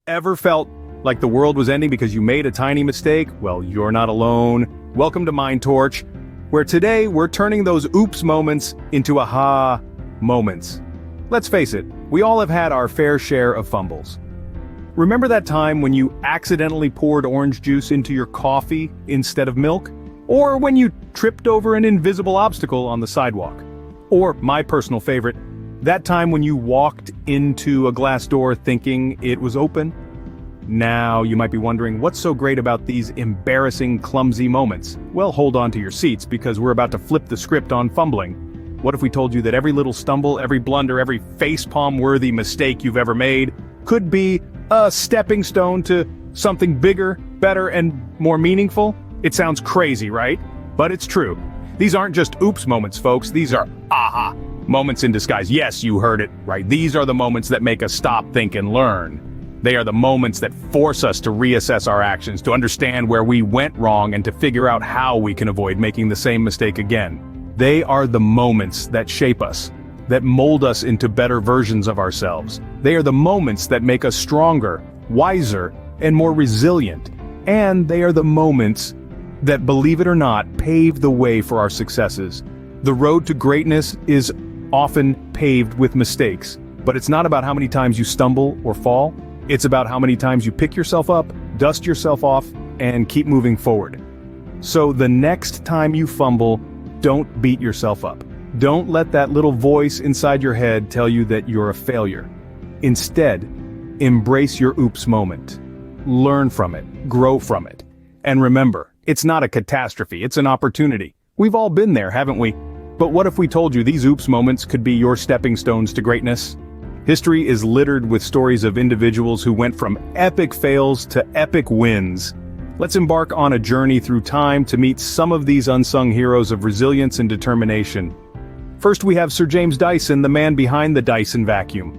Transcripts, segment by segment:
Ever felt like the world was ending because you made a tiny mistake? Well, you're not alone. Welcome to Mind Torch, where today we're turning those oops moments into aha moments. Let's face it, we all have had our fair share of fumbles. Remember that time when you accidentally poured orange juice into your coffee instead of milk? Or when you tripped over an invisible obstacle on the sidewalk? Or, my personal favorite, that time when you walked into a glass door thinking it was open? Now, you might be wondering, what's so great about these embarrassing, clumsy moments? Well, hold on to your seats because we're about to flip the script on fumbling. What if we told you that every little stumble, every blunder, every facepalm-worthy mistake you've ever made could be a stepping stone to something bigger, better, and more meaningful? It sounds crazy, right? But it's true. These aren't just oops moments, folks. These are aha moments in disguise. Yes, you heard it right. These are the moments that make us stop, think, and learn. They are the moments that force us to reassess our actions, to understand where we went wrong, and to figure out how we can avoid making the same mistake again. They are the moments that shape us, that mold us into better versions of ourselves. They are the moments that make us stronger, wiser, and more resilient. And they are the moments that, believe it or not, pave the way for our successes. The road to greatness is often paved with mistakes, but it's not about how many times you stumble or fall. It's about how many times you pick yourself up, dust yourself off, and keep moving forward. So the next time you fumble, don't beat yourself up. Don't let that little voice inside your head tell you that you're a failure. Instead, embrace your oops moment. Learn from it, grow from it. And remember, it's not a catastrophe, it's an opportunity. We've all been there, haven't we? But what if we told you these oops moments could be your stepping stones to greatness? History is littered with stories of individuals who went from epic fails to epic wins. Let's embark on a journey through time to meet some of these unsung heroes of resilience and determination. First, we have Sir James Dyson, the man behind the Dyson vacuum.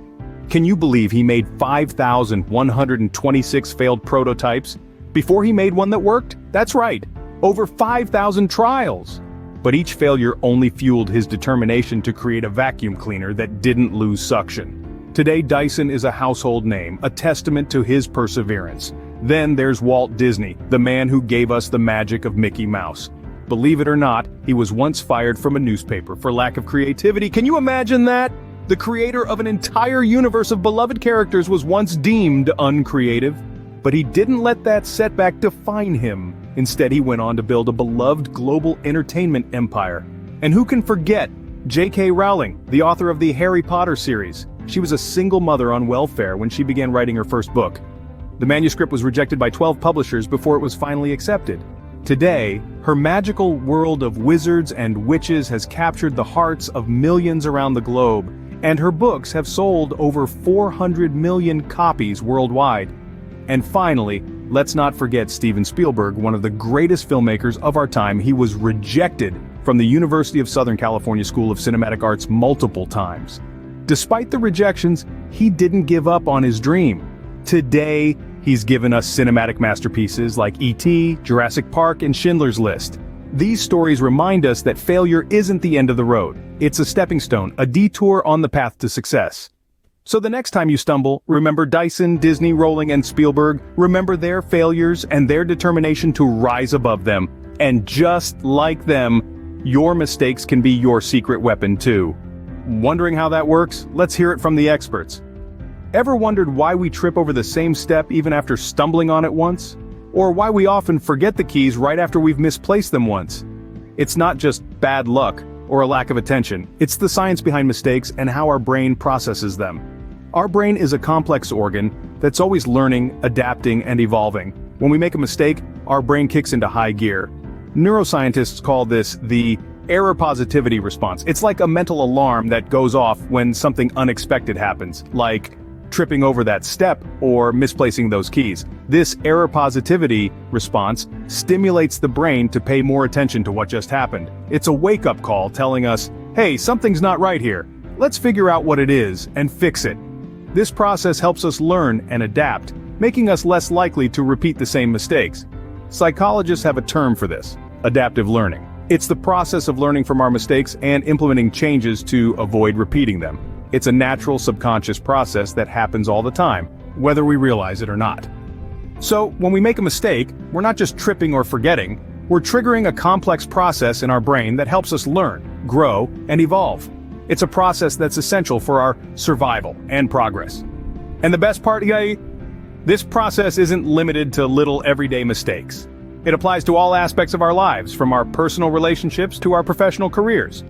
Can you believe he made 5,126 failed prototypes before he made one that worked? That's right, over 5,000 trials. But each failure only fueled his determination to create a vacuum cleaner that didn't lose suction. Today, Dyson is a household name, a testament to his perseverance. Then there's Walt Disney, the man who gave us the magic of Mickey Mouse. Believe it or not, he was once fired from a newspaper for lack of creativity. Can you imagine that? The creator of an entire universe of beloved characters was once deemed uncreative. But he didn't let that setback define him. Instead, he went on to build a beloved global entertainment empire. And who can forget J.K. Rowling, the author of the Harry Potter series? She was a single mother on welfare when she began writing her first book. The manuscript was rejected by 12 publishers before it was finally accepted. Today, her magical world of wizards and witches has captured the hearts of millions around the globe, and her books have sold over 400 million copies worldwide. And finally, let's not forget Steven Spielberg, one of the greatest filmmakers of our time. He was rejected from the University of Southern California School of Cinematic Arts multiple times. Despite the rejections, he didn't give up on his dream. Today, he's given us cinematic masterpieces like E.T., Jurassic Park, and Schindler's List. These stories remind us that failure isn't the end of the road. It's a stepping stone, a detour on the path to success. So the next time you stumble, remember Dyson, Disney, Rowling, and Spielberg. Remember their failures and their determination to rise above them. And just like them, your mistakes can be your secret weapon too. Wondering how that works? Let's hear it from the experts. Ever wondered why we trip over the same step even after stumbling on it once? Or why we often forget the keys right after we've misplaced them once? It's not just bad luck or a lack of attention. It's the science behind mistakes and how our brain processes them. Our brain is a complex organ that's always learning, adapting, and evolving. When we make a mistake, our brain kicks into high gear. Neuroscientists call this the error positivity response. It's like a mental alarm that goes off when something unexpected happens, like tripping over that step or misplacing those keys. This error positivity response stimulates the brain to pay more attention to what just happened. It's a wake-up call telling us, hey, something's not right here. Let's figure out what it is and fix it. This process helps us learn and adapt, making us less likely to repeat the same mistakes. Psychologists have a term for this: adaptive learning. It's the process of learning from our mistakes and implementing changes to avoid repeating them. It's a natural subconscious process that happens all the time. whether we realize it or not. So, when we make a mistake, we're not just tripping or forgetting, we're triggering a complex process in our brain that helps us learn, grow, and evolve. It's a process that's essential for our survival and progress. And the best part, guys, this process isn't limited to little everyday mistakes. It applies to all aspects of our lives, from our personal relationships to our professional careers.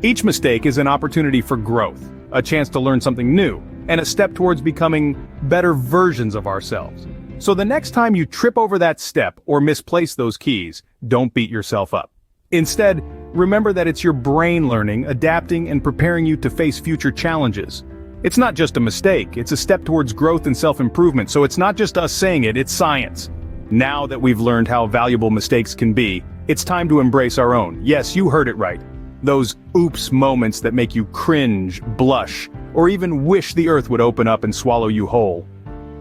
Each mistake is an opportunity for growth, a chance to learn something new, and a step towards becoming better versions of ourselves. So the next time you trip over that step or misplace those keys, don't beat yourself up. Instead, remember that it's your brain learning, adapting, and preparing you to face future challenges. It's not just a mistake, it's a step towards growth and self-improvement, so it's not just us saying it, it's science. Now that we've learned how valuable mistakes can be, it's time to embrace our own. Yes, you heard it right. Those oops moments that make you cringe, blush, or even wish the earth would open up and swallow you whole.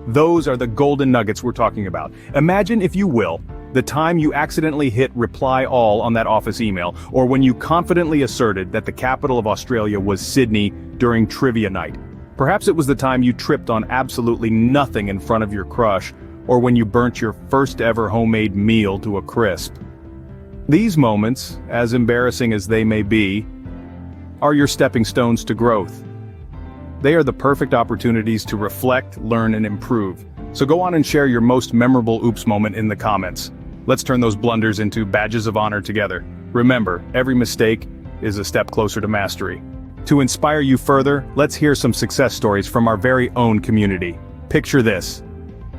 Those are the golden nuggets we're talking about. Imagine, if you will, the time you accidentally hit reply all on that office email, or when you confidently asserted that the capital of Australia was Sydney during trivia night. Perhaps it was the time you tripped on absolutely nothing in front of your crush, or when you burnt your first ever homemade meal to a crisp. These moments, as embarrassing as they may be, are your stepping stones to growth. They are the perfect opportunities to reflect, learn, and improve. So go on and share your most memorable oops moment in the comments. Let's turn those blunders into badges of honor together. Remember, every mistake is a step closer to mastery. To inspire you further, let's hear some success stories from our very own community. Picture this.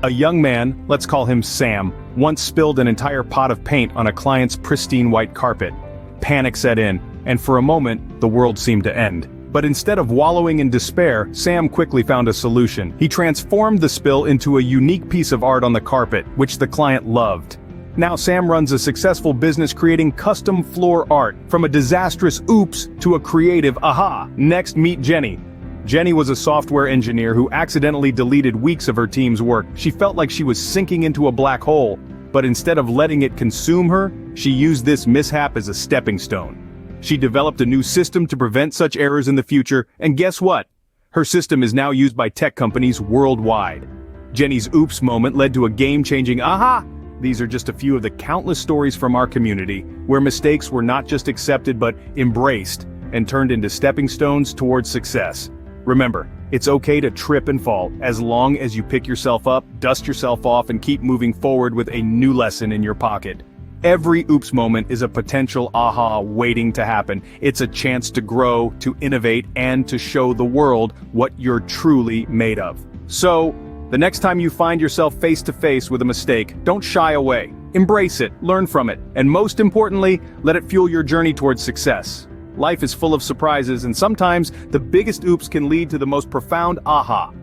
A young man, let's call him Sam, once spilled an entire pot of paint on a client's pristine white carpet. Panic set in, and for a moment, the world seemed to end. But instead of wallowing in despair, Sam quickly found a solution. He transformed the spill into a unique piece of art on the carpet, which the client loved. Now Sam runs a successful business creating custom floor art, from a disastrous oops to a creative aha. Next, meet Jenny. Jenny was a software engineer who accidentally deleted weeks of her team's work. She felt like she was sinking into a black hole, but instead of letting it consume her, she used this mishap as a stepping stone. She developed a new system to prevent such errors in the future, and guess what? Her system is now used by tech companies worldwide. Jenny's oops moment led to a game-changing aha! These are just a few of the countless stories from our community, where mistakes were not just accepted but embraced and turned into stepping stones towards success. Remember, it's okay to trip and fall, as long as you pick yourself up, dust yourself off, and keep moving forward with a new lesson in your pocket. Every oops moment is a potential aha waiting to happen. It's a chance to grow, to innovate, and to show the world what you're truly made of. So, the next time you find yourself face to face with a mistake, don't shy away. Embrace it, learn from it, and most importantly, let it fuel your journey towards success. Life is full of surprises, and sometimes the biggest oops can lead to the most profound aha.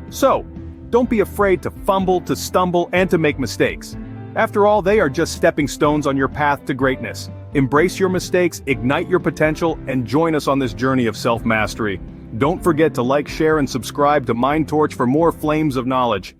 So, don't be afraid to fumble, to stumble, and to make mistakes. After all, they are just stepping stones on your path to greatness. Embrace your mistakes, ignite your potential, and join us on this journey of self-mastery. Don't forget to like, share, and subscribe to Mind Torch for more flames of knowledge.